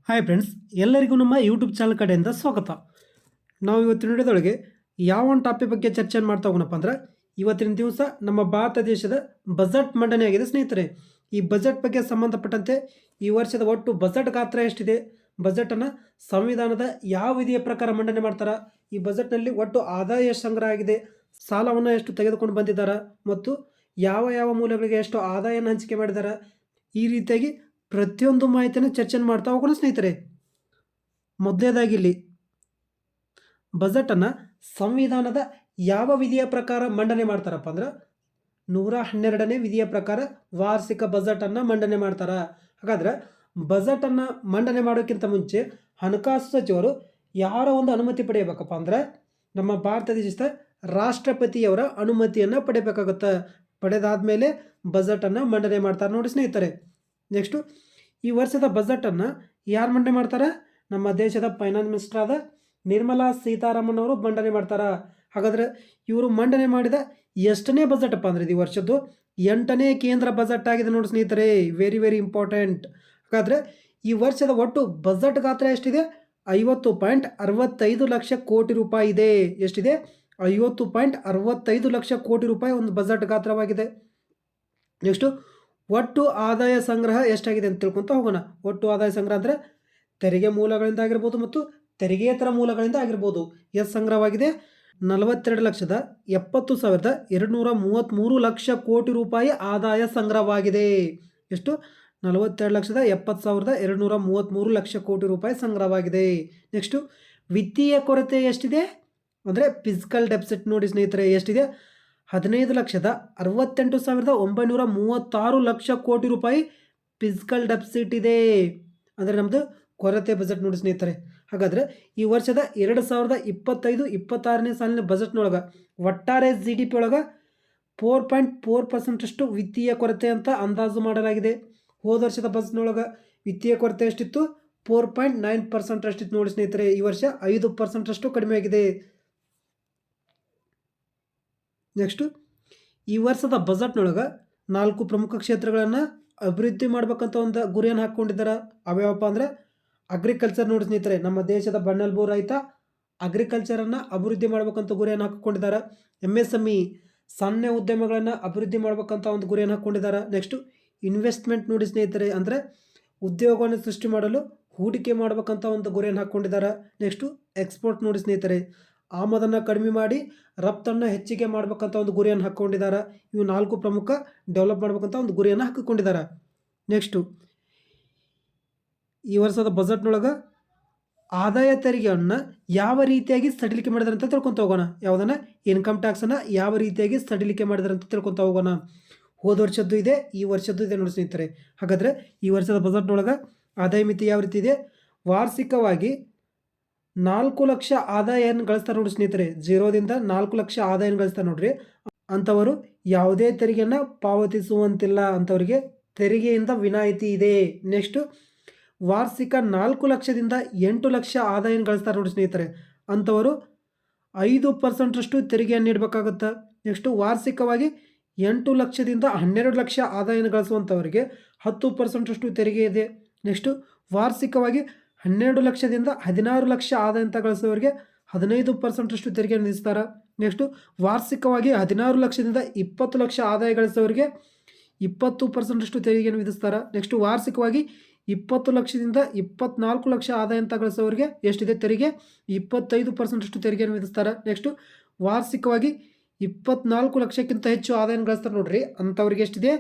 Hi friends, ಎಲ್ಲರಿಗೂ ನಮ್ಮ YouTube channel ಕಡೆಯಿಂದ ಸ್ವಾಗತ. ನಾವು ಇವತ್ತಿನ ವಿಡಿಯೋದೊಳಗೆ ಯಾವ ಒಂದು ಟಾಪಿಕ್ ಬಗ್ಗೆ ಚರ್ಚೆ ಮಾಡ್ತಾ ಹೋಗೋಣಪ್ಪ ಅಂದ್ರೆ, ಇವತ್ತಿನ ದಿವಸ ನಮ್ಮ ಭಾರತ ದೇಶದ ಬಜೆಟ್ ಮಂಡನೆ ಆಗಿದೆ ಸ್ನೇಹಿತರೆ. ಈ ಬಜೆಟ್ ಬಗ್ಗೆ ಸಂಬಂಧಪಟ್ಟಂತೆ ಈ ವರ್ಷದ ಒಟ್ಟು ಬಜೆಟ್ ಗಾತ್ರ ಎಷ್ಟಿದೆ, ಬಜೆಟನ್ನು ಸಂವಿಧಾನದ ಯಾವ ವಿಧಿಯ ಪ್ರಕಾರ ಮಂಡನೆ ಮಾಡ್ತಾರೆ, ಈ ಬಜೆಟ್ನಲ್ಲಿ ಒಟ್ಟು ಆದಾಯ ಎಷ್ಟು ಸಂಗ್ರಹ ಆಗಿದೆ, ಸಾಲವನ್ನು ಎಷ್ಟು ತೆಗೆದುಕೊಂಡು ಬಂದಿದ್ದಾರೆ ಮತ್ತು ಯಾವ ಯಾವ ಮೂಲಗಳಿಗೆ ಎಷ್ಟು ಆದಾಯನ ಹಂಚಿಕೆ ಮಾಡಿದ್ದಾರೆ, ಈ ರೀತಿಯಾಗಿ ಪ್ರತಿಯೊಂದು ಮಾಹಿತಿಯನ್ನು ಚರ್ಚೆ ಮಾಡ್ತಾ ಹೋಗೋಣ ಸ್ನೇಹಿತರೆ. ಮೊದಲನೇದಾಗಿ ಇಲ್ಲಿ ಬಜೆಟನ್ನು ಸಂವಿಧಾನದ ಯಾವ ವಿಧಿಯ ಪ್ರಕಾರ ಮಂಡನೆ ಮಾಡ್ತಾರಪ್ಪ ಅಂದ್ರೆ 112ನೇ ವಿಧಿಯ ಪ್ರಕಾರ ವಾರ್ಷಿಕ ಬಜೆಟನ್ನು ಮಂಡನೆ ಮಾಡ್ತಾರ. ಹಾಗಾದ್ರೆ ಬಜೆಟನ್ನು ಮಂಡನೆ ಮಾಡೋಕ್ಕಿಂತ ಮುಂಚೆ ಹಣಕಾಸು ಸಚಿವರು ಯಾರ ಒಂದು ಅನುಮತಿ ಪಡೆಯಬೇಕಪ್ಪ ಅಂದ್ರೆ ನಮ್ಮ ಭಾರತ ದೇಶದ ರಾಷ್ಟ್ರಪತಿಯವರ ಅನುಮತಿಯನ್ನು ಪಡೆಯಬೇಕಾಗುತ್ತೆ. ಪಡೆದಾದ್ಮೇಲೆ ಬಜೆಟನ್ನು ಮಂಡನೆ ಮಾಡ್ತಾರೆ ನೋಡಿ ಸ್ನೇಹಿತರೆ. ನೆಕ್ಸ್ಟು ಈ ವರ್ಷದ ಬಜೆಟನ್ನು ಯಾರು ಮಂಡನೆ ಮಾಡ್ತಾರೆ, ನಮ್ಮ ದೇಶದ ಫೈನಾನ್ಸ್ ಮಿನಿಸ್ಟರ್ ಆದ ನಿರ್ಮಲಾ ಸೀತಾರಾಮನ್ ಅವರು ಮಂಡನೆ ಮಾಡ್ತಾರೆ. ಹಾಗಾದರೆ ಇವರು ಮಂಡನೆ ಮಾಡಿದ ಎಷ್ಟನೇ ಬಜೆಟ್ ಅಪ್ಪ ಅಂದರೆ ಈ ವರ್ಷದ್ದು 8ನೇ ಕೇಂದ್ರ ಬಜೆಟ್ ಆಗಿದೆ ನೋಡಿ ಸ್ನೇಹಿತರೆ. Very very important. ಹಾಗಾದರೆ ಈ ವರ್ಷದ ಒಟ್ಟು ಬಜೆಟ್ ಗಾತ್ರ ಎಷ್ಟಿದೆ, 50.65 ಲಕ್ಷ ಕೋಟಿ ರೂಪಾಯಿ ಇದೆ. ಎಷ್ಟಿದೆ, 50.65 ಲಕ್ಷ ಕೋಟಿ ರೂಪಾಯಿ ಒಂದು ಬಜೆಟ್ ಗಾತ್ರವಾಗಿದೆ. ನೆಕ್ಸ್ಟು ಒಟ್ಟು ಆದಾಯ ಸಂಗ್ರಹ ಎಷ್ಟಾಗಿದೆ ಅಂತ ತಿಳ್ಕೊತ ಹೋಗೋಣ. ಒಟ್ಟು ಆದಾಯ ಸಂಗ್ರಹ ಅಂದರೆ ತೆರಿಗೆ ಮೂಲಗಳಿಂದ ಆಗಿರ್ಬೋದು ಮತ್ತು ತೆರಿಗೆಯೇತರ ಮೂಲಗಳಿಂದ ಆಗಿರ್ಬೋದು. ಎಷ್ಟು ಸಂಗ್ರಹವಾಗಿದೆ, 42,70,233 ಲಕ್ಷ ಕೋಟಿ ರೂಪಾಯಿ ಆದಾಯ ಸಂಗ್ರಹವಾಗಿದೆ. ಎಷ್ಟು, 42,70,233 ಲಕ್ಷ ಕೋಟಿ ರೂಪಾಯಿ ಸಂಗ್ರಹವಾಗಿದೆ. ನೆಕ್ಸ್ಟು ವಿತ್ತೀಯ ಕೊರತೆ ಎಷ್ಟಿದೆ ಅಂದರೆ ಫಿಸಿಕಲ್ ಡೆಫಿಸಿಟ್ ನೋಡಿ ಸ್ನೇಹಿತರೆ. ಎಷ್ಟಿದೆ, 15,68,936 ಲಕ್ಷ ಕೋಟಿ ರೂಪಾಯಿ ಫಿಸಿಕಲ್ ಡೆಫಿಸಿಟ್ ಇದೆ. ಅಂದರೆ ನಮ್ಮದು ಕೊರತೆ ಬಜೆಟ್ ನೋಡಿ ಸ್ನೇಹಿತರೆ. ಹಾಗಾದರೆ ಈ ವರ್ಷದ 2025-26ನೇ ಸಾಲಿನ ಬಜೆಟ್ನೊಳಗೆ ಒಟ್ಟಾರೆ GDP ಒಳಗೆ 4.4% ವಿತ್ತೀಯ ಕೊರತೆ ಅಂತ ಅಂದಾಜು ಮಾಡಲಾಗಿದೆ. ಹೋದ ವರ್ಷದ ಬಜೆಟ್ನೊಳಗೆ ವಿತ್ತೀಯ ಕೊರತೆ ಎಷ್ಟಿತ್ತು, 4.9% ಅಷ್ಟಿತ್ತು ನೋಡಿ ಸ್ನೇಹಿತರೆ. ಈ ವರ್ಷ 5% ಕಡಿಮೆ ಆಗಿದೆ. ನೆಕ್ಸ್ಟು ಈ ವರ್ಷದ ಬಜೆಟ್ನೊಳಗೆ 4 ಪ್ರಮುಖ ಕ್ಷೇತ್ರಗಳನ್ನು ಅಭಿವೃದ್ಧಿ ಮಾಡ್ಬೇಕಂತ ಒಂದು ಗುರಿಯನ್ನು ಹಾಕ್ಕೊಂಡಿದ್ದಾರೆ. ಅವ್ಯಾವಪ್ಪ ಅಂದರೆ ಅಗ್ರಿಕಲ್ಚರ್ ನೋಡಿ ಸ್ನೇಹಿತರೆ. ನಮ್ಮ ದೇಶದ ಬೆನ್ನೆಲುಬು ರೈತ ಅಗ್ರಿಕಲ್ಚರನ್ನು ಅಭಿವೃದ್ಧಿ ಮಾಡ್ಬೇಕಂತ ಗುರಿಯನ್ನು ಹಾಕಿಕೊಂಡಿದ್ದಾರೆ. MSME ಸಣ್ಣ ಉದ್ಯಮಗಳನ್ನು ಅಭಿವೃದ್ಧಿ ಮಾಡ್ಬೇಕಂತ ಒಂದು ಗುರಿಯನ್ನು ಹಾಕ್ಕೊಂಡಿದ್ದಾರೆ. ನೆಕ್ಸ್ಟು ಇನ್ವೆಸ್ಟ್ಮೆಂಟ್ ನೋಡಿ ಸ್ನೇಹಿತರೆ, ಅಂದರೆ ಉದ್ಯೋಗವನ್ನು ಸೃಷ್ಟಿ ಮಾಡಲು ಹೂಡಿಕೆ ಮಾಡ್ಬೇಕಂತ ಒಂದು ಗುರಿಯನ್ನು ಹಾಕ್ಕೊಂಡಿದ್ದಾರೆ. ನೆಕ್ಸ್ಟು ಎಕ್ಸ್ಪೋರ್ಟ್ ನೋಡಿ ಸ್ನೇಹಿತರೆ, ಆಮದನ್ನು ಕಡಿಮೆ ಮಾಡಿ ರಫ್ತನ್ನು ಹೆಚ್ಚಿಗೆ ಮಾಡ್ಬೇಕಂತ ಒಂದು ಗುರಿಯನ್ನು ಹಾಕ್ಕೊಂಡಿದ್ದಾರೆ. ಇವು 4 ಪ್ರಮುಖ ಡೆವಲಪ್ ಮಾಡ್ಬೇಕಂತ ಒಂದು ಗುರಿಯನ್ನು ಹಾಕಿಕೊಂಡಿದ್ದಾರೆ. ನೆಕ್ಸ್ಟು ಈ ವರ್ಷದ ಬಜೆಟ್ನೊಳಗೆ ಆದಾಯ ತೆರಿಗೆಯನ್ನು ಯಾವ ರೀತಿಯಾಗಿ ಸಡಿಲಿಕೆ ಮಾಡಿದಾರೆ ಅಂತ ತಿಳ್ಕೊತ ಹೋಗೋಣ. ಯಾವುದನ್ನು, ಇನ್ಕಮ್ ಟ್ಯಾಕ್ಸನ್ನು ಯಾವ ರೀತಿಯಾಗಿ ಸಡಿಲಿಕೆ ಮಾಡಿದಾರೆ ಅಂತ ತಿಳ್ಕೊತ ಹೋಗೋಣ. ಹೋದ ವರ್ಷದ್ದು ಇದೆ, ಈ ವರ್ಷದ್ದು ಇದೆ ನೋಡಿ ಸ್ನೇಹಿತರೆ. ಹಾಗಾದರೆ ಈ ವರ್ಷದ ಬಜೆಟ್ನೊಳಗೆ ಆದಾಯ ಮಿತಿ ಯಾವ ರೀತಿ ಇದೆ, ವಾರ್ಷಿಕವಾಗಿ 4 ಲಕ್ಷ ಆದಾಯವನ್ನು ಗಳಿಸ್ತಾರೆ ನೋಡಿ ಸ್ನೇಹಿತರೆ. 0ದಿಂದ 4 ಲಕ್ಷ ಆದಾಯನ ಗಳಿಸ್ತಾರೆ ನೋಡ್ರಿ. ಅಂಥವರು ಯಾವುದೇ ತೆರಿಗೆಯನ್ನು ಪಾವತಿಸುವಂತಿಲ್ಲ, ಅಂಥವರಿಗೆ ತೆರಿಗೆಯಿಂದ ವಿನಾಯಿತಿ ಇದೆ. ನೆಕ್ಸ್ಟು ವಾರ್ಷಿಕ 4 ಲಕ್ಷದಿಂದ 8 ಲಕ್ಷ ಆದಾಯನ ಗಳಿಸ್ತಾರೆ ನೋಡಿ ಸ್ನೇಹಿತರೆ. ಅಂಥವರು 5% ತೆರಿಗೆಯನ್ನು ನೀಡಬೇಕಾಗುತ್ತೆ. ನೆಕ್ಸ್ಟು ವಾರ್ಷಿಕವಾಗಿ 8 ಲಕ್ಷದಿಂದ 12 ಲಕ್ಷ ಆದಾಯನ ಗಳಿಸುವಂಥವರಿಗೆ 10% ತೆರಿಗೆ ಇದೆ. ನೆಕ್ಸ್ಟು ವಾರ್ಷಿಕವಾಗಿ 12 ಲಕ್ಷದಿಂದ 16 ಲಕ್ಷ ಆದಾಯ ಅಂತ ಗಳಿಸೋರಿಗೆ 15% ತೆರಿಗೆಯನ್ನು ವಿಧಿಸ್ತಾರೆ. ನೆಕ್ಸ್ಟು ವಾರ್ಷಿಕವಾಗಿ 16 ಲಕ್ಷದಿಂದ 20 ಲಕ್ಷ ಆದಾಯ ಗಳಿಸೋರಿಗೆ 20% ತೆರಿಗೆಯನ್ನು ವಿಧಿಸ್ತಾರೆ. ನೆಕ್ಸ್ಟು ವಾರ್ಷಿಕವಾಗಿ 20 ಲಕ್ಷದಿಂದ 24 ಲಕ್ಷ ಆದಾಯ ಅಂತ ಗಳಿಸೋರಿಗೆ ಎಷ್ಟಿದೆ ತೆರಿಗೆ, 25% ತೆರಿಗೆಯನ್ನು ವಿಧಿಸ್ತಾರೆ. ನೆಕ್ಸ್ಟು ವಾರ್ಷಿಕವಾಗಿ 24 ಲಕ್ಷಕ್ಕಿಂತ ಹೆಚ್ಚು ಆದಾಯ ಗಳಿಸ್ತಾರೆ ನೋಡ್ರಿ, ಅಂಥವ್ರಿಗೆ ಎಷ್ಟಿದೆ,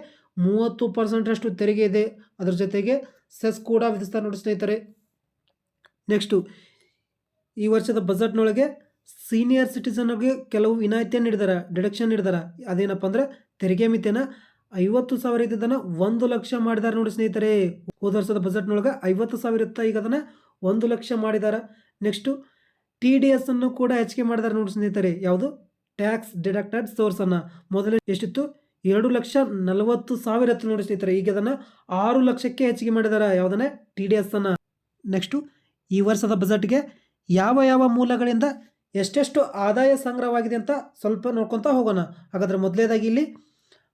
30% ತೆರಿಗೆ ಇದೆ. ಅದರ ಜೊತೆಗೆ ಸೆಸ್ ಕೂಡ ವಿಧಿಸ್ತಾರೆ ನೋಡಿ ಸ್ನೇಹಿತರೆ. ನೆಕ್ಸ್ಟು ಈ ವರ್ಷದ ಬಜೆಟ್ನೊಳಗೆ ಸೀನಿಯರ್ ಸಿಟಿಸನ್ಗೆ ಕೆಲವು ವಿನಾಯಿತಿಯನ್ನು ನೀಡಿದ್ದಾರೆ, ಡಿಡಕ್ಷನ್ ನೀಡಿದ್ದಾರೆ. ಅದೇನಪ್ಪ ಅಂದರೆ ತೆರಿಗೆ ಮಿತಿಯನ್ನು 50,000 ಇದ್ದದನ್ನು 1 ಲಕ್ಷ ಮಾಡಿದ್ದಾರೆ ನೋಡಿ ಸ್ನೇಹಿತರೆ. ಹೋದ ವರ್ಷದ ಬಜೆಟ್ನೊಳಗೆ 50,000 ಇತ್ತು, ಈಗ ಅದನ್ನು 1 ಲಕ್ಷ ಮಾಡಿದ್ದಾರೆ. ನೆಕ್ಸ್ಟು TDS ಅನ್ನು ಕೂಡ ಹೆಚ್ಚಿಗೆ ಮಾಡಿದ್ದಾರೆ ನೋಡಿ ಸ್ನೇಹಿತರೆ. ಯಾವುದು, ಟ್ಯಾಕ್ಸ್ ಡಿಡಕ್ಟೆಡ್ ಸೋರ್ಸನ್ನು. ಮೊದಲೇ ಎಷ್ಟಿತ್ತು, 2,40,000 ಇತ್ತು ನೋಡಿ ಸ್ನೇಹಿತರೆ. ಈಗ ಅದನ್ನು 6 ಲಕ್ಷಕ್ಕೆ ಹೆಚ್ಚಿಗೆ ಮಾಡಿದ್ದಾರೆ, ಯಾವುದನ್ನೇ TDS ಅನ್ನು. ನೆಕ್ಸ್ಟು ಈ ವರ್ಷದ ಬಜೆಟ್ಗೆ ಯಾವ ಯಾವ ಮೂಲಗಳಿಂದ ಎಷ್ಟೆಷ್ಟು ಆದಾಯ ಸಂಗ್ರಹವಾಗಿದೆ ಅಂತ ಸ್ವಲ್ಪ ನೋಡ್ಕೊತಾ ಹೋಗೋಣ. ಹಾಗಾದರೆ ಮೊದಲೇದಾಗಿ ಇಲ್ಲಿ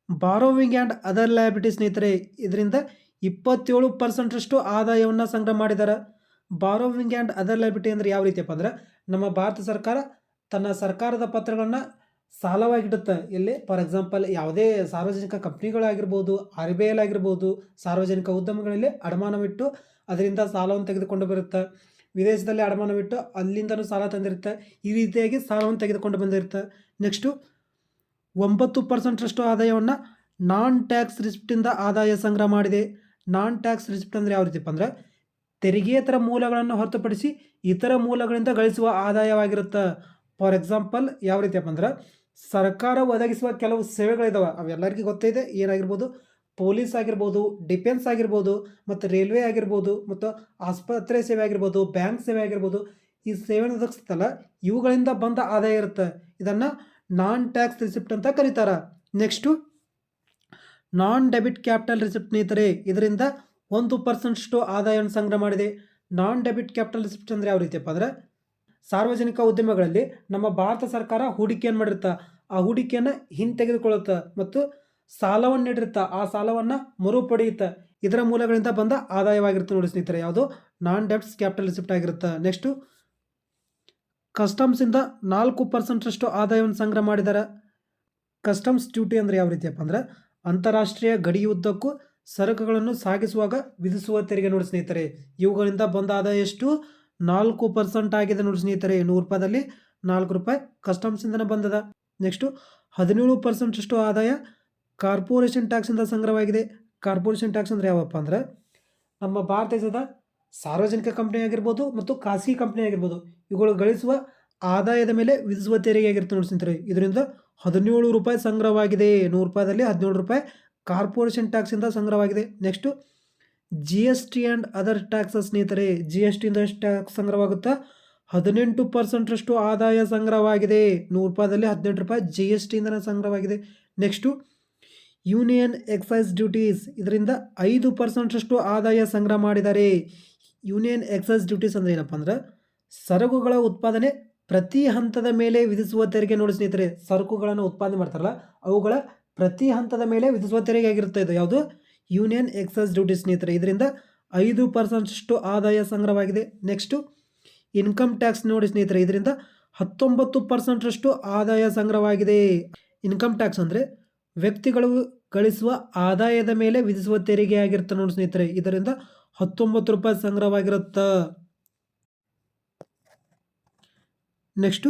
ಬಾರೋವಿಂಗ್ ಆ್ಯಂಡ್ ಅದರ್ ಲಯಬಿಲಿಟಿ ಸ್ನೇಹಿತರೆ, ಇದರಿಂದ 27% ಆದಾಯವನ್ನು ಸಂಗ್ರಹ ಮಾಡಿದ್ದಾರೆ. ಬಾರೋವಿಂಗ್ ಆ್ಯಂಡ್ ಅದರ್ ಲೈಬಿಲಿಟಿ ಅಂದರೆ ಯಾವ ರೀತಿಯಪ್ಪ ಅಂದ್ರೆ ನಮ್ಮ ಭಾರತ ಸರ್ಕಾರ ತನ್ನ ಸರ್ಕಾರದ ಪತ್ರಗಳನ್ನು ಸಾಲವಾಗಿಡುತ್ತೆ. ಇಲ್ಲಿ ಫಾರ್ ಎಕ್ಸಾಂಪಲ್ ಯಾವುದೇ ಸಾರ್ವಜನಿಕ ಕಂಪ್ನಿಗಳಾಗಿರ್ಬೋದು, ಆರ್ ಬಿ ಐ ಆಗಿರ್ಬೋದು, ಸಾರ್ವಜನಿಕ ಉದ್ಯಮಗಳಲ್ಲಿ ಅಡಮಾನವಿಟ್ಟು ಅದರಿಂದ ಸಾಲವನ್ನು ತೆಗೆದುಕೊಂಡು ಬರುತ್ತೆ. ವಿದೇಶದಲ್ಲಿ ಅಡಮಾನವಿಟ್ಟು ಅಲ್ಲಿಂದನೂ ಸಾಲ ತಂದಿರುತ್ತೆ. ಈ ರೀತಿಯಾಗಿ ಸಾಲವನ್ನು ತೆಗೆದುಕೊಂಡು ಬಂದಿರುತ್ತೆ. ನೆಕ್ಸ್ಟು 9% ಆದಾಯವನ್ನು ನಾನ್ ಟ್ಯಾಕ್ಸ್ ರಿಸಿಪ್ಟಿಂದ ಆದಾಯ ಸಂಗ್ರಹ ಮಾಡಿದೆ. ನಾನ್ ಟ್ಯಾಕ್ಸ್ ರಿಸಿಪ್ಟ್ ಅಂದರೆ ಯಾವ ರೀತಿಯಪ್ಪ ಅಂದರೆ ತೆರಿಗೆಯೇತರ ಮೂಲಗಳನ್ನು ಹೊರತುಪಡಿಸಿ ಇತರ ಮೂಲಗಳಿಂದ ಗಳಿಸುವ ಆದಾಯವಾಗಿರುತ್ತೆ. ಫಾರ್ ಎಕ್ಸಾಂಪಲ್ ಯಾವ ರೀತಿಯಪ್ಪ ಅಂದ್ರೆ ಸರ್ಕಾರ ಒದಗಿಸುವ ಕೆಲವು ಸೇವೆಗಳಿದ್ದಾವೆ, ಅವೆಲ್ಲರಿಗೂ ಗೊತ್ತಿದೆ. ಏನಾಗಿರ್ಬೋದು, ಪೊಲೀಸ್ ಆಗಿರ್ಬೋದು, ಡಿಫೆನ್ಸ್ ಆಗಿರ್ಬೋದು, ಮತ್ತು ರೈಲ್ವೆ ಆಗಿರ್ಬೋದು, ಮತ್ತು ಆಸ್ಪತ್ರೆ ಸೇವೆ ಆಗಿರ್ಬೋದು, ಬ್ಯಾಂಕ್ ಸೇವೆ ಆಗಿರ್ಬೋದು. ಈ ಸೇವೆಯನ್ನು ಒದಗಿಸ್ತಲ್ಲ, ಇವುಗಳಿಂದ ಬಂದ ಆದಾಯ ಇರುತ್ತೆ. ಇದನ್ನು ನಾನ್ ಟ್ಯಾಕ್ಸ್ ರಿಸಿಪ್ಟ್ ಅಂತ ಕರೀತಾರೆ. ನೆಕ್ಸ್ಟು ನಾನ್ ಡೆಬಿಟ್ ಕ್ಯಾಪಿಟಲ್ ರಿಸಿಪ್ಟ್ ಸ್ನೇಹಿತರೆ, ಇದರಿಂದ 1% ಆದಾಯವನ್ನು ಸಂಗ್ರಹ ಮಾಡಿದೆ. ನಾನ್ ಡೆಬಿಟ್ ಕ್ಯಾಪಿಟಲ್ ರಿಸಿಪ್ಟ್ ಅಂದರೆ ಯಾವ ರೀತಿಯಪ್ಪ ಅಂದರೆ ಸಾರ್ವಜನಿಕ ಉದ್ಯಮಗಳಲ್ಲಿ ನಮ್ಮ ಭಾರತ ಸರ್ಕಾರ ಹೂಡಿಕೆಯನ್ನು ಮಾಡಿರುತ್ತೆ. ಆ ಹೂಡಿಕೆಯನ್ನು ಹಿಂತೆಗೆದುಕೊಳ್ಳುತ್ತೆ ಮತ್ತು ಸಾಲವನ್ನು ನೀಡಿರುತ್ತೆ. ಆ ಸಾಲವನ್ನು ಮರುಪಡೆಯುತ್ತೆ. ಇದರ ಮೂಲಗಳಿಂದ ಬಂದ ಆದಾಯವಾಗಿರುತ್ತೆ ನೋಡಿ ಸ್ನೇಹಿತರೆ, ಯಾವುದು ನಾನ್ ಡೆಬ್ಟ್ಸ್ ಕ್ಯಾಪಿಟಲ್ ರಿಸಿಪ್ಟ್ ಆಗಿರುತ್ತೆ. ನೆಕ್ಸ್ಟು ಕಸ್ಟಮ್ಸಿಂದ 4% ಆದಾಯವನ್ನು ಸಂಗ್ರಹ ಮಾಡಿದ್ದಾರೆ. ಕಸ್ಟಮ್ಸ್ ಡ್ಯೂಟಿ ಅಂದರೆ ಯಾವ ರೀತಿಯಪ್ಪ ಅಂದರೆ ಅಂತಾರಾಷ್ಟ್ರೀಯ ಗಡಿಯುದ್ದಕ್ಕೂ ಸರಕುಗಳನ್ನು ಸಾಗಿಸುವಾಗ ವಿಧಿಸುವ ತೆರಿಗೆ ನೋಡಿ ಸ್ನೇಹಿತರೆ. ಇವುಗಳಿಂದ ಬಂದ ಆದಾಯ ಎಷ್ಟು? 4% ಆಗಿದೆ ನೋಡಿ ಸ್ನೇಹಿತರೆ. 100 ರೂಪಾಯಿದಲ್ಲಿ 4 ರೂಪಾಯಿ ಕಸ್ಟಮ್ಸಿಂದನೇ ಬಂದದ. ನೆಕ್ಸ್ಟು 17% ಆದಾಯ ಕಾರ್ಪೊರೇಷನ್ ಟ್ಯಾಕ್ಸಿಂದ ಸಂಗ್ರಹವಾಗಿದೆ. ಕಾರ್ಪೊರೇಷನ್ ಟ್ಯಾಕ್ಸ್ ಅಂದರೆ ಯಾವಪ್ಪ ಅಂದರೆ ನಮ್ಮ ಭಾರತ ದೇಶದ ಸಾರ್ವಜನಿಕ ಕಂಪ್ನಿ ಆಗಿರ್ಬೋದು ಮತ್ತು ಖಾಸಗಿ ಕಂಪ್ನಿ ಆಗಿರ್ಬೋದು, ಇವುಗಳು ಗಳಿಸುವ ಆದಾಯದ ಮೇಲೆ ವಿಧಿಸುವ ತೆರಿಗೆ ಆಗಿರುತ್ತೆ ನೋಡಿ ಸ್ನೇಹಿತರೆ. ಇದರಿಂದ 17 ರೂಪಾಯಿ ಸಂಗ್ರಹವಾಗಿದೆ. 100 ರೂಪಾಯಿದಲ್ಲಿ 17 ರೂಪಾಯಿ ಕಾರ್ಪೊರೇಷನ್ ಟ್ಯಾಕ್ಸಿಂದ ಸಂಗ್ರಹವಾಗಿದೆ. Next G S T and other taxes ಸ್ನೇಹಿತರೆ. ಜಿ ಎಸ್ ಟಿಯಿಂದ ಎಷ್ಟು ಟ್ಯಾಕ್ಸ್ ಸಂಗ್ರಹವಾಗುತ್ತಾ? 18% ಆದಾಯ ಸಂಗ್ರಹವಾಗಿದೆ. 100 ರೂಪಾಯಿದಲ್ಲಿ 18 ರೂಪಾಯಿ ಜಿ ಎಸ್ ಟಿಯಿಂದನೇ ಸಂಗ್ರಹವಾಗಿದೆ. ನೆಕ್ಸ್ಟು ಯೂನಿಯನ್ ಎಕ್ಸೈಸ್ ಡ್ಯೂಟೀಸ್, ಇದರಿಂದ 5% ಆದಾಯ ಸಂಗ್ರಹ ಮಾಡಿದ್ದಾರೆ. ಯೂನಿಯನ್ ಎಕ್ಸೈಸ್ ಡ್ಯೂಟೀಸ್ ಅಂದರೆ ಏನಪ್ಪ ಅಂದ್ರೆ ಸರಕುಗಳ ಉತ್ಪಾದನೆ ಪ್ರತಿ ಹಂತದ ಮೇಲೆ ವಿಧಿಸುವ ತೆರಿಗೆ ನೋಡಿ ಸ್ನೇಹಿತರೆ. ಸರಕುಗಳನ್ನು ಉತ್ಪಾದನೆ ಮಾಡ್ತಾರಲ್ಲ, ಅವುಗಳ ಪ್ರತಿ ಹಂತದ ಮೇಲೆ ವಿಧಿಸುವ ತೆರಿಗೆ ಆಗಿರುತ್ತೆ. ಇದು ಯಾವುದು? ಯೂನಿಯನ್ ಎಕ್ಸೈಸ್ ಡ್ಯೂಟಿ ಸ್ನೇಹಿತರೆ. ಇದರಿಂದ 5% ಆದಾಯ ಸಂಗ್ರಹವಾಗಿದೆ. ನೆಕ್ಸ್ಟು ಇನ್ಕಮ್ ಟ್ಯಾಕ್ಸ್ ನೋಡಿ ಸ್ನೇಹಿತರೆ. ಇದರಿಂದ 19% ಆದಾಯ ಸಂಗ್ರಹವಾಗಿದೆ. ಇನ್ಕಮ್ ಟ್ಯಾಕ್ಸ್ ಅಂದರೆ ವ್ಯಕ್ತಿಗಳು ಗಳಿಸುವ ಆದಾಯದ ಮೇಲೆ ವಿಧಿಸುವ ತೆರಿಗೆ ಆಗಿರುತ್ತೆ ನೋಡಿ ಸ್ನೇಹಿತರೆ. ಇದರಿಂದ 19 ರೂಪಾಯಿ ಸಂಗ್ರಹವಾಗಿರುತ್ತೆ. ನೆಕ್ಸ್ಟು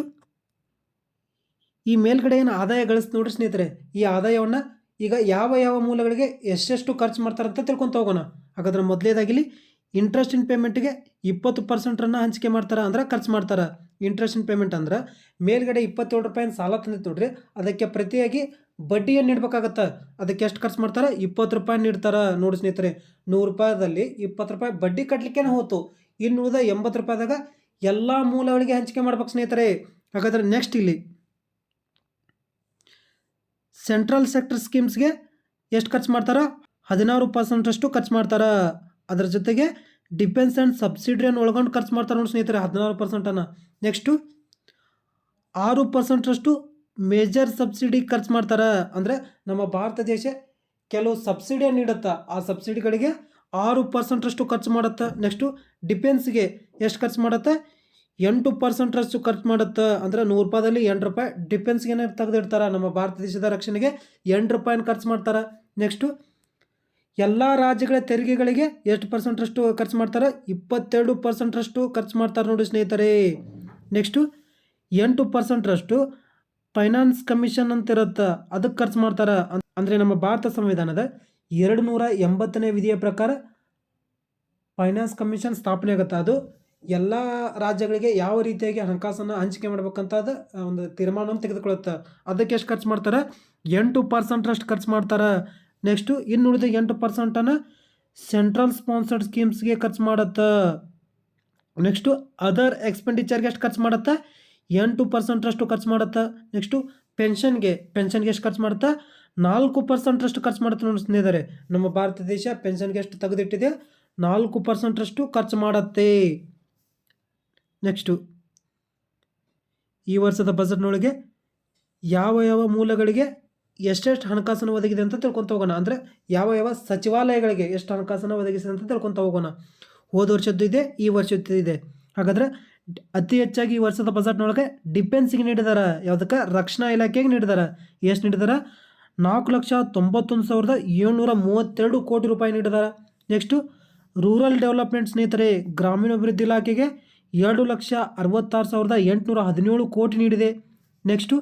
ಈ ಮೇಲ್ಗಡೆ ಏನು ಆದಾಯ ಗಳಿಸ್ ನೋಡ್ರಿ ಸ್ನೇಹಿತರೆ, ಈ ಆದಾಯವನ್ನು ಈಗ ಯಾವ ಯಾವ ಮೂಲಗಳಿಗೆ ಎಷ್ಟೆಷ್ಟು ಖರ್ಚು ಮಾಡ್ತಾರೆ ಅಂತ ತಿಳ್ಕೊತ ಹೋಗೋಣ. ಹಾಗಾದ್ರೆ ಮೊದಲೇದಾಗಿಲಿ ಇಂಟ್ರೆಸ್ಟ್ ಇನ್ ಪೇಮೆಂಟ್ಗೆ 20% ಹಂಚಿಕೆ ಮಾಡ್ತಾರೆ, ಅಂದ್ರೆ ಖರ್ಚು ಮಾಡ್ತಾರೆ. ಇಂಟ್ರೆಸ್ಟ್ ಇನ್ ಪೇಮೆಂಟ್ ಅಂದ್ರೆ ಮೇಲ್ಗಡೆ 27 ರೂಪಾಯಿನ ಸಾಲ ತಂದಿತ್ತು ನೋಡ್ರಿ, ಅದಕ್ಕೆ ಪ್ರತಿಯಾಗಿ ಬಡ್ಡಿಯನ್ನು ನೀಡಬೇಕಾಗತ್ತೆ. ಅದಕ್ಕೆ ಎಷ್ಟು ಖರ್ಚು ಮಾಡ್ತಾರೆ? 20 ರೂಪಾಯಿ ನೀಡ್ತಾರೆ ನೋಡಿ ಸ್ನೇಹಿತರೆ. 100 ರೂಪಾಯಿದಲ್ಲಿ 20 ರೂಪಾಯಿ ಬಡ್ಡಿ ಕಟ್ಟಲಿಕ್ಕೆ ಹೋತು. ಇನ್ನು ಉಳಿದ 80 ರೂಪಾಯಿದಾಗ ಎಲ್ಲ ಮೂಲಗಳಿಗೆ ಹಂಚಿಕೆ ಮಾಡ್ಬೇಕು ಸ್ನೇಹಿತರೆ. ಹಾಗಾದ್ರೆ ನೆಕ್ಸ್ಟ್ ಇಲ್ಲಿ ಸೆಂಟ್ರಲ್ ಸೆಕ್ಟರ್ ಸ್ಕೀಮ್ಸ್ಗೆ ಎಷ್ಟು ಖರ್ಚು ಮಾಡ್ತಾರೆ? 16% ಖರ್ಚು ಮಾಡ್ತಾರೆ. ಅದರ ಜೊತೆಗೆ ಡಿಫೆನ್ಸ್ ಆ್ಯಂಡ್ ಸಬ್ಸಿಡಿಯನ್ನು ಒಳಗೊಂಡು ಖರ್ಚು ಮಾಡ್ತಾರೆ ನೋಡಿ ಸ್ನೇಹಿತರೆ, 16%. ನೆಕ್ಸ್ಟು 6% ಮೇಜರ್ ಸಬ್ಸಿಡಿ ಖರ್ಚು ಮಾಡ್ತಾರೆ. ಅಂದರೆ ನಮ್ಮ ಭಾರತ ದೇಶ ಕೆಲವು ಸಬ್ಸಿಡಿಯನ್ನು ನೀಡುತ್ತೆ, ಆ ಸಬ್ಸಿಡಿಗಳಿಗೆ 6% ಖರ್ಚು ಮಾಡುತ್ತೆ. ನೆಕ್ಸ್ಟು ಡಿಫೆನ್ಸ್ಗೆ ಎಷ್ಟು ಖರ್ಚು ಮಾಡುತ್ತೆ? 8% ಖರ್ಚು ಮಾಡುತ್ತೆ. ಅಂದರೆ 100 ರೂಪಾಯಿದಲ್ಲಿ 8 ರೂಪಾಯಿ ಡಿಫೆನ್ಸ್ಗೆ ತೆಗೆದಿಡ್ತಾರೆ. ನಮ್ಮ ಭಾರತ ದೇಶದ ರಕ್ಷಣೆಗೆ 8 ರೂಪಾಯಿನ ಖರ್ಚು ಮಾಡ್ತಾರೆ. ನೆಕ್ಸ್ಟು ಎಲ್ಲ ರಾಜ್ಯಗಳ ತೆರಿಗೆಗಳಿಗೆ ಎಷ್ಟು % ಖರ್ಚು ಮಾಡ್ತಾರೆ? 22% ಖರ್ಚು ಮಾಡ್ತಾರೆ ನೋಡಿ ಸ್ನೇಹಿತರೆ. ನೆಕ್ಸ್ಟು 8% ಫೈನಾನ್ಸ್ ಕಮಿಷನ್ ಅಂತ ಇರುತ್ತೆ, ಅದಕ್ಕೆ ಖರ್ಚು ಮಾಡ್ತಾರೆ. ಅಂದರೆ ನಮ್ಮ ಭಾರತ ಸಂವಿಧಾನದ 280ನೇ ವಿಧಿಯ ಪ್ರಕಾರ ಫೈನಾನ್ಸ್ ಕಮಿಷನ್ ಸ್ಥಾಪನೆ ಆಗುತ್ತೆ. ಅದು ಎಲ್ಲ ರಾಜ್ಯಗಳಿಗೆ ಯಾವ ರೀತಿಯಾಗಿ ಹಣಕಾಸನ್ನು ಹಂಚಿಕೆ ಮಾಡ್ಬೇಕಂತದ ಒಂದು ತೀರ್ಮಾನವನ್ನು ತೆಗೆದುಕೊಳ್ಳುತ್ತೆ. ಅದಕ್ಕೆ ಎಷ್ಟು ಖರ್ಚು ಮಾಡ್ತಾರೆ? 8% ಖರ್ಚು ಮಾಡ್ತಾರೆ. ನೆಕ್ಸ್ಟು ಇನ್ನುಳಿದ 8% ಸೆಂಟ್ರಲ್ ಸ್ಪಾನ್ಸರ್ಡ್ ಸ್ಕೀಮ್ಸ್ಗೆ ಖರ್ಚು ಮಾಡುತ್ತೆ. ನೆಕ್ಸ್ಟು ಅದರ್ ಎಕ್ಸ್ಪೆಂಡಿಚರ್ಗೆ ಎಷ್ಟು ಖರ್ಚು ಮಾಡುತ್ತೆ? 8% ಖರ್ಚು ಮಾಡುತ್ತೆ. ನೆಕ್ಸ್ಟು ಪೆನ್ಷನ್ಗೆ ಎಷ್ಟು ಖರ್ಚು ಮಾಡುತ್ತೆ? 4% ಖರ್ಚು ಮಾಡುತ್ತೆ ನೋಡಿ ಸ್ನೇಹಿತರೆ. ನಮ್ಮ ಭಾರತ ದೇಶ ಪೆನ್ಷನ್ಗೆ ಎಷ್ಟು ತೆಗೆದಿಟ್ಟಿದೆ? 4% ಖರ್ಚು ಮಾಡುತ್ತೆ. ನೆಕ್ಸ್ಟು ಈ ವರ್ಷದ ಬಜೆಟ್ನೊಳಗೆ ಯಾವ ಯಾವ ಮೂಲಗಳಿಗೆ ಎಷ್ಟೆಷ್ಟು ಹಣಕಾಸನ್ನು ಒದಗಿದೆ ಅಂತ ತಿಳ್ಕೊತ ಹೋಗೋಣ. ಅಂದರೆ ಯಾವ ಯಾವ ಸಚಿವಾಲಯಗಳಿಗೆ ಎಷ್ಟು ಹಣಕಾಸನ್ನು ಒದಗಿಸಿದೆ ಅಂತ ತಿಳ್ಕೊತ ಹೋಗೋಣ. ಹೋದ ವರ್ಷದ್ದು ಇದೆ, ಈ ವರ್ಷದ್ದು ಇದೆ. ಹಾಗಾದ್ರೆ ಅತಿ ಹೆಚ್ಚಾಗಿ ಈ ವರ್ಷದ ಬಜೆಟ್ನೊಳಗೆ ಡಿಫೆನ್ಸ್ಗೆ ನೀಡಿದಾರೆ, ಯಾವುದಕ್ಕೆ? ರಕ್ಷಣಾ ಇಲಾಖೆಗೆ ನೀಡಿದಾರೆ. ಎಷ್ಟು ನೀಡಿದಾರೆ? 4,91,732 ಕೋಟಿ ರೂಪಾಯಿ ನೀಡಿದ್ದಾರೆ. ನೆಕ್ಸ್ಟು ರೂರಲ್ ಡೆವಲಪ್ಮೆಂಟ್ ಸ್ನೇಹಿತರೆ, ಗ್ರಾಮೀಣಾಭಿವೃದ್ಧಿ ಇಲಾಖೆಗೆ 2,66,817 ಕೋಟಿ ನೀಡಿದೆ. ನೆಕ್ಸ್ಟು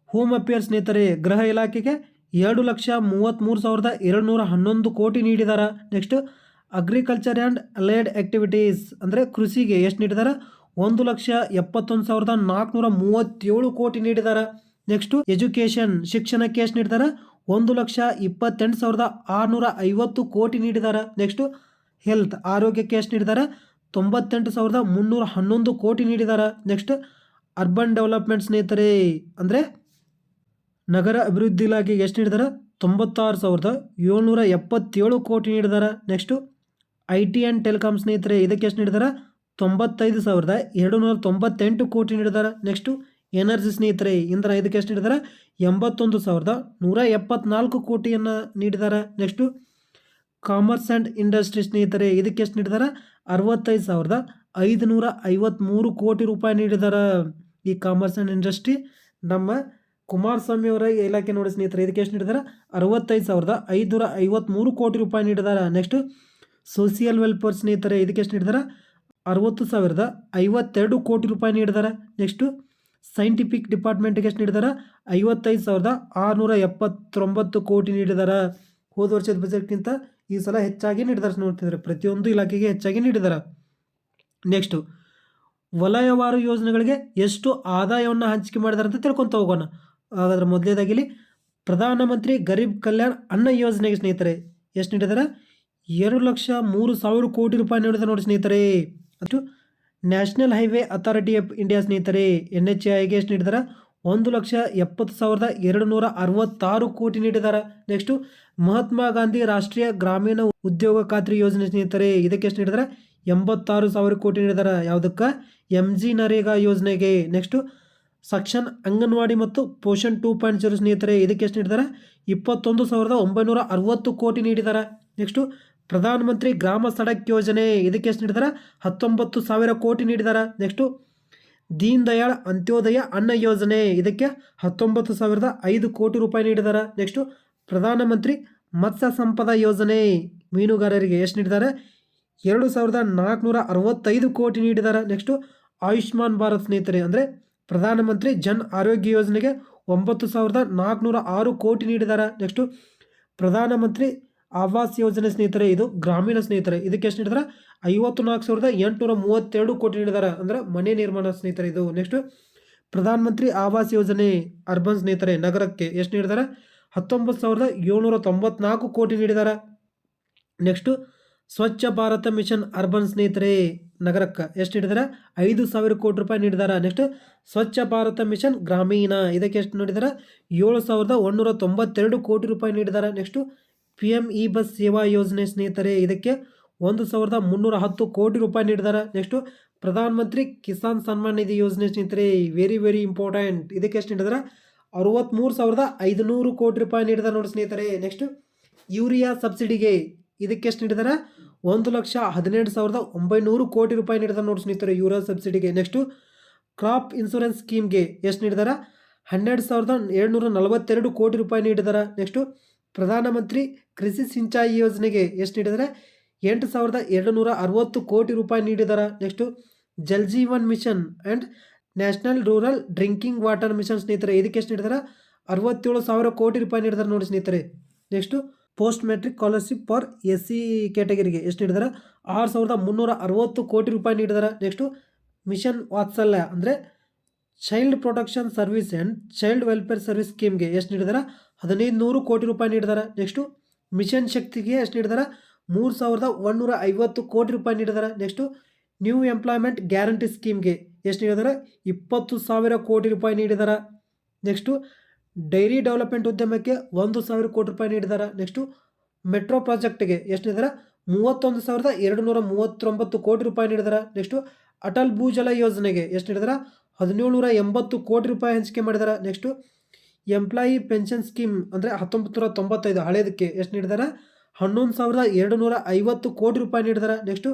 ಹೋಮ್ ಅಫೇರ್ಸ್ ಸ್ನೇಹಿತರೆ, ಗೃಹ ಇಲಾಖೆಗೆ 2,33,211 ಕೋಟಿ ನೀಡಿದ್ದಾರೆ. Next agriculture and allied activities ಅಂದರೆ ಕೃಷಿಗೆ ಎಷ್ಟು ನೀಡಿದ್ದಾರೆ? 1,71,437 ಕೋಟಿ ನೀಡಿದ್ದಾರೆ. ನೆಕ್ಸ್ಟು ಎಜುಕೇಷನ್ ಶಿಕ್ಷಣಕ್ಕೆ ಎಷ್ಟು ನೀಡಿದ್ದಾರೆ? 1,28,650 ಕೋಟಿ ನೀಡಿದ್ದಾರೆ. ನೆಕ್ಸ್ಟು ಹೆಲ್ತ್ ಆರೋಗ್ಯಕ್ಕೆ ಎಷ್ಟು ನೀಡಿದ್ದಾರೆ? 98,311 ಕೋಟಿ ನೀಡಿದ್ದಾರೆ. ನೆಕ್ಸ್ಟ್ ಅರ್ಬನ್ ಡೆವಲಪ್ಮೆಂಟ್ ಸ್ನೇಹಿತರೆ ಅಂದರೆ ನಗರ ಅಭಿವೃದ್ಧಿ ಇಲಾಖೆಗೆ ಎಷ್ಟು ನೀಡಿದ್ದಾರೆ? 96,777 ಕೋಟಿ ನೀಡಿದ್ದಾರೆ. ನೆಕ್ಸ್ಟು IT ಆ್ಯಂಡ್ ಟೆಲಿಕಾಮ್ ಸ್ನೇಹಿತರೆ, ಇದಕ್ಕೆ ಎಷ್ಟು ನೀಡಿದ್ದಾರೆ? 95,298 ಕೋಟಿ ನೀಡಿದ್ದಾರೆ. ನೆಕ್ಸ್ಟು ಎನರ್ಜಿ ಸ್ನೇಹಿತರೆ, ಇಂಧನ, ಇದಕ್ಕೆ ಎಷ್ಟು ನೀಡಿದ್ದಾರೆ? 81,174 ಕೋಟಿಯನ್ನು ನೀಡಿದ್ದಾರೆ. ನೆಕ್ಸ್ಟು ಕಾಮರ್ಸ್ ಆ್ಯಂಡ್ ಇಂಡಸ್ಟ್ರಿ ಸ್ನೇಹಿತರೆ, ಇದಕ್ಕೆ ಎಷ್ಟು ನೀಡಿದ್ದಾರೆ? 65,553 ಕೋಟಿ ರೂಪಾಯಿ ನೀಡಿದ್ದಾರೆ. ಈ ಕಾಮರ್ಸ್ ಆ್ಯಂಡ್ ಇಂಡಸ್ಟ್ರಿ ನಮ್ಮ ಕುಮಾರಸ್ವಾಮಿ ಅವರ ಇಲಾಖೆ ನೋಡಿ ಸ್ನೇಹಿತರೆ, ಇದಕ್ಕೆ ಎಷ್ಟು ನೀಡಿದ್ದಾರೆ? 65,553 ಕೋಟಿ ರೂಪಾಯಿ ನೀಡಿದ್ದಾರೆ. ನೆಕ್ಸ್ಟು ಸೋಷಿಯಲ್ ವೆಲ್ಫೇರ್ ಸ್ನೇಹಿತರೆ, ಇದಕ್ಕೆ ಎಷ್ಟು ನೀಡಿದ್ದಾರೆ? 60,052 ಕೋಟಿ ರೂಪಾಯಿ ನೀಡಿದ್ದಾರೆ. ನೆಕ್ಸ್ಟು ಸೈಂಟಿಫಿಕ್ ಡಿಪಾರ್ಟ್ಮೆಂಟ್ಗೆ ಎಷ್ಟು ನೀಡಿದ್ದಾರೆ? 55,679 ಕೋಟಿ ನೀಡಿದ್ದಾರೆ. ಹೋದ ವರ್ಷದ ಬಜೆಟ್ಗಿಂತ ಈ ಸಲ ಹೆಚ್ಚಾಗಿ ನೀಡಿದ್ದಾರೆ ನೋಡ್ತಿದ್ದಾರೆ, ಪ್ರತಿಯೊಂದು ಇಲಾಖೆಗೆ ಹೆಚ್ಚಾಗಿ ನೀಡಿದ್ದಾರೆ. ನೆಕ್ಸ್ಟು ವಲಯವಾರು ಯೋಜನೆಗಳಿಗೆ ಎಷ್ಟು ಆದಾಯವನ್ನು ಹಂಚಿಕೆ ಮಾಡಿದ್ದಾರೆ ಅಂತ ತಿಳ್ಕೊತ ಹೋಗೋಣ. ಹಾಗಾದ್ರೆ ಮೊದಲೇದಾಗಿಲಿ ಪ್ರಧಾನಮಂತ್ರಿ ಗರೀಬ್ ಕಲ್ಯಾಣ್ ಅನ್ನ ಯೋಜನೆಗೆ ಸ್ನೇಹಿತರೆ ಎಷ್ಟು ನೀಡಿದ್ದಾರೆ? 2,03,000 ಕೋಟಿ ರೂಪಾಯಿ ನೀಡಿದ್ದಾರೆ ನೋಡಿ ಸ್ನೇಹಿತರೆ. ಮತ್ತು national highway authority of India ಸ್ನೇಹಿತರೆ NHAIಗೆ ಎಷ್ಟು ನೀಡಿದ್ದಾರೆ? 1,70,266 ಕೋಟಿ ನೀಡಿದ್ದಾರೆ. ನೆಕ್ಸ್ಟು ಮಹಾತ್ಮ ಗಾಂಧಿ ರಾಷ್ಟ್ರೀಯ ಗ್ರಾಮೀಣ ಉದ್ಯೋಗ ಖಾತ್ರಿ ಯೋಜನೆ ಸ್ನೇಹಿತರೆ, ಇದಕ್ಕೆ ಎಷ್ಟು ನೀಡಿದ್ದಾರೆ? 86,000 ಕೋಟಿ ನೀಡಿದ್ದಾರೆ. ಯಾವುದಕ್ಕೆ? MG ನರೇಗಾ ಯೋಜನೆಗೆ. ನೆಕ್ಸ್ಟು ಸಕ್ಷನ್ ಅಂಗನವಾಡಿ ಮತ್ತು ಪೋಷಣ್ 2.0 ಸ್ನೇಹಿತರೆ, ಇದಕ್ಕೆ ಎಷ್ಟು ನೀಡಿದ್ದಾರೆ? 21,960 ಕೋಟಿ ನೀಡಿದ್ದಾರೆ. ನೆಕ್ಸ್ಟು ಪ್ರಧಾನಮಂತ್ರಿ ಗ್ರಾಮ ಸಡಕ್ ಯೋಜನೆ, ಇದಕ್ಕೆ ಎಷ್ಟು ನೀಡಿದ್ದಾರೆ? 19,000 ಕೋಟಿ ನೀಡಿದ್ದಾರೆ. ನೆಕ್ಸ್ಟು ದೀನ್ ದಯಾಳ್ ಅಂತ್ಯೋದಯ ಅನ್ನ ಯೋಜನೆ, ಇದಕ್ಕೆ 19,005 ಕೋಟಿ ರೂಪಾಯಿ ನೀಡಿದ್ದಾರೆ. ನೆಕ್ಸ್ಟು ಪ್ರಧಾನಮಂತ್ರಿ ಮತ್ಸ್ಯ ಸಂಪದ ಯೋಜನೆ ಮೀನುಗಾರರಿಗೆ ಎಷ್ಟು ನೀಡಿದ್ದಾರೆ? 2,465 ಕೋಟಿ ನೀಡಿದ್ದಾರೆ. ನೆಕ್ಸ್ಟು ಆಯುಷ್ಮಾನ್ ಭಾರತ್ ಸ್ನೇಹಿತರೆ ಅಂದರೆ ಪ್ರಧಾನಮಂತ್ರಿ ಜನ್ ಆರೋಗ್ಯ ಯೋಜನೆಗೆ 9,406 ಕೋಟಿ ನೀಡಿದ್ದಾರೆ. ನೆಕ್ಸ್ಟು ಪ್ರಧಾನಮಂತ್ರಿ ಆವಾಸ್ ಯೋಜನೆ ಸ್ನೇಹಿತರೆ, ಇದು ಗ್ರಾಮೀಣ ಸ್ನೇಹಿತರೆ, ಇದಕ್ಕೆ ಎಷ್ಟು ನೀಡಿದ್ದಾರೆ? 54,832 ಕೋಟಿ ನೀಡಿದ್ದಾರೆ, ಅಂದರೆ ಮನೆ ನಿರ್ಮಾಣ ಸ್ನೇಹಿತರೆ ಇದು. ನೆಕ್ಸ್ಟು ಪ್ರಧಾನಮಂತ್ರಿ ಆವಾಸ್ ಯೋಜನೆ ಅರ್ಬನ್ ಸ್ನೇಹಿತರೆ ನಗರಕ್ಕೆ ಎಷ್ಟು ನೀಡಿದ್ದಾರೆ? 19,794 ಕೋಟಿ ನೀಡಿದ್ದಾರೆ. Next Swachh Bharat mission urban ಸ್ನೇಹಿತರೆ ನಗರಕ್ಕೆ ಎಷ್ಟು ನೀಡಿದ್ದಾರೆ? 5,000 ಕೋಟಿ ರೂಪಾಯಿ ನೀಡಿದ್ದಾರೆ. ನೆಕ್ಸ್ಟ್ ಸ್ವಚ್ಛ ಭಾರತ ಮಿಷನ್ ಗ್ರಾಮೀಣ, ಇದಕ್ಕೆ ಎಷ್ಟು ನೀಡಿದ್ದಾರೆ? 7,192 ಕೋಟಿ ರೂಪಾಯಿ ನೀಡಿದ್ದಾರೆ. ನೆಕ್ಸ್ಟು PM E-ಬಸ್ ಸೇವಾ ಯೋಜನೆ ಸ್ನೇಹಿತರೆ, ಇದಕ್ಕೆ 1,310 ಕೋಟಿ ರೂಪಾಯಿ ನೀಡಿದ್ದಾರೆ. ನೆಕ್ಸ್ಟು ಪ್ರಧಾನಮಂತ್ರಿ ಕಿಸಾನ್ ಸನ್ಮಾನ್ ನಿಧಿ ಯೋಜನೆ ಸ್ನೇಹಿತರೆ, ವೆರಿ ವೆರಿ ಇಂಪಾರ್ಟೆಂಟ್, ಇದಕ್ಕೆ ಎಷ್ಟು ನೀಡಿದ್ದಾರೆ? 63,500 ಕೋಟಿ ರೂಪಾಯಿ ನೀಡಿದ್ದಾರೆ ನೋಡಿ ಸ್ನೇಹಿತರೆ. ನೆಕ್ಸ್ಟು ಯೂರಿಯಾ ಸಬ್ಸಿಡಿಗೆ ಇದಕ್ಕೆ ಎಷ್ಟು ನೀಡಿದ್ದಾರೆ? 1,17,900 ಕೋಟಿ ರೂಪಾಯಿ ನೀಡಿದ್ದಾರೆ ನೋಡಿ ಸ್ನೇಹಿತರೆ ಯೂರಿಯಾ ಸಬ್ಸಿಡಿಗೆ. ನೆಕ್ಸ್ಟು ಕ್ರಾಪ್ ಇನ್ಶೂರೆನ್ಸ್ ಸ್ಕೀಮ್ಗೆ ಎಷ್ಟು ನೀಡಿದ್ದಾರೆ? 12,742 ಕೋಟಿ ರೂಪಾಯಿ ನೀಡಿದ್ದಾರೆ. ನೆಕ್ಸ್ಟು ಪ್ರಧಾನಮಂತ್ರಿ ಕೃಷಿ ಸಿಂಚಾಯಿ ಯೋಜನೆಗೆ ಎಷ್ಟು ನೀಡಿದ್ದಾರೆ? 8,260 ಕೋಟಿ ರೂಪಾಯಿ ನೀಡಿದ್ದಾರೆ. Next Jal Jeevan mission and national rural drinking water mission ಸ್ನೇಹಿತರೆ, ಇದಕ್ಕೆ ಎಷ್ಟು ನೀಡಿದ್ದಾರೆ? 67,000 ಕೋಟಿ ರೂಪಾಯಿ ನೀಡಿದ್ದಾರೆ ನೋಡಿ ಸ್ನೇಹಿತರೆ. Next post matrix scholarship for SC ಕ್ಯಾಟಗರಿಗೆ ಎಷ್ಟು ನೀಡಿದ್ದಾರೆ? 6,360 ಕೋಟಿ ರೂಪಾಯಿ ನೀಡಿದ್ದಾರೆ. ನೆಕ್ಸ್ಟು ಮಿಷನ್ ವಾತ್ಸಲ್ಯ ಅಂದರೆ child protection service and child welfare service ಸ್ಕೀಮ್ಗೆ ಎಷ್ಟು ನೀಡಿದ್ದಾರೆ? 1,500 ಕೋಟಿ ರೂಪಾಯಿ ನೀಡಿದ್ದಾರೆ. ನೆಕ್ಸ್ಟು ಮಿಷನ್ ಶಕ್ತಿಗೆ ಎಷ್ಟು ನೀಡಿದ್ದಾರೆ? 3,150 ಕೋಟಿ ರೂಪಾಯಿ ನೀಡಿದ್ದಾರೆ. ನೆಕ್ಸ್ಟು ನ್ಯೂ ಎಂಪ್ಲಾಯ್ಮೆಂಟ್ ಗ್ಯಾರಂಟಿ ಸ್ಕೀಮ್ಗೆ ಎಷ್ಟು ನೀಡಿದ್ದಾರೆ? 20,000 ಕೋಟಿ ರೂಪಾಯಿ ನೀಡಿದ್ದಾರೆ. ನೆಕ್ಸ್ಟು ಡೈರಿ ಡೆವಲಪ್ಮೆಂಟ್ ಉದ್ಯಮಕ್ಕೆ 1,000 ಕೋಟಿ ರೂಪಾಯಿ ನೀಡಿದ್ದಾರೆ. ನೆಕ್ಸ್ಟು ಮೆಟ್ರೋ ಪ್ರಾಜೆಕ್ಟ್ಗೆ ಎಷ್ಟು ನೀಡಿದ್ದಾರೆ? 31,239 ಕೋಟಿ ರೂಪಾಯಿ ನೀಡಿದ್ದಾರೆ. ನೆಕ್ಸ್ಟು ಅಟಲ್ ಭೂಜಲ ಯೋಜನೆಗೆ ಎಷ್ಟು ನೀಡಿದ್ದಾರೆ? 1,780 ಕೋಟಿ ರೂಪಾಯಿ ಹಂಚಿಕೆ ಮಾಡಿದ್ದಾರೆ. ನೆಕ್ಸ್ಟು ಎಂಪ್ಲಾಯಿ ಪೆನ್ಷನ್ ಸ್ಕೀಮ್ ಅಂದರೆ 1995 ಹಳೇದಕ್ಕೆ ಎಷ್ಟು ನೀಡಿದ್ದಾರೆ? 11,250 ಕೋಟಿ ರೂಪಾಯಿ ನೀಡಿದಾರೆ. ನೆಕ್ಸ್ಟು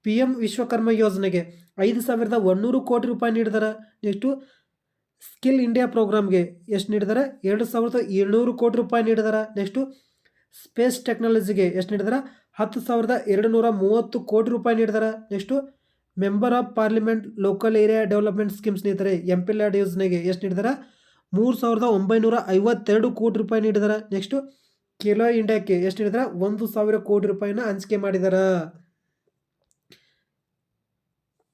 PM ವಿಶ್ವಕರ್ಮ ಯೋಜನೆಗೆ 5,100 ಕೋಟಿ ರೂಪಾಯಿ ನೀಡಿದಾರೆ. ನೆಕ್ಸ್ಟು ಸ್ಕಿಲ್ ಇಂಡಿಯಾ ಪ್ರೋಗ್ರಾಮ್ಗೆ ಎಷ್ಟು ನೀಡಿದಾರೆ? 2,700 ಕೋಟಿ ರೂಪಾಯಿ ನೀಡಿದಾರೆ. ನೆಕ್ಸ್ಟು ಸ್ಪೇಸ್ ಟೆಕ್ನಾಲಜಿಗೆ ಎಷ್ಟು ನೀಡಿದಾರೆ? 10,230 ಕೋಟಿ ರೂಪಾಯಿ ನೀಡಿದಾರೆ. Next member of parliament local area development schemes ನೀಡಿದ್ದಾರೆ. MPLAD ಯೋಜನೆಗೆ ಎಷ್ಟು ನೀಡಿದಾರೆ? 3,952 ಕೋಟಿ ರೂಪಾಯಿ ನೀಡಿದಾರೆ. ನೆಕ್ಸ್ಟು ಖೇಲೋ ಇಂಡಿಯಾಕ್ಕೆ ಎಷ್ಟು ನೀಡಿದಾರೆ? 1,000 ಕೋಟಿ ರೂಪಾಯಿನ ಹಂಚಿಕೆ ಮಾಡಿದಾರೆ.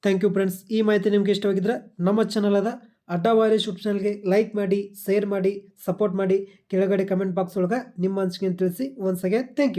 Thank you friends. ಈ ಮಾಹಿತಿ ನಿಮಗೆ ಇಷ್ಟವಾಗಿದ್ದರೆ ನಮ್ಮ ಚಾನಲ್ ಆದ ಅಡ್ಡಾ ವಾರಿಯರ್ಸ್ ಯೂಟ್ಯೂಬ್ ಚಾನಲ್ಗೆ ಲೈಕ್ ಮಾಡಿ, ಶೇರ್ ಮಾಡಿ, ಸಪೋರ್ಟ್ ಮಾಡಿ. ಕೆಳಗಡೆ ಕಮೆಂಟ್ ಬಾಕ್ಸ್ ಒಳಗೆ ನಿಮ್ಮ ಅನಿಸಿಕೆಯನ್ನು ತಿಳಿಸಿ. Once again thank you.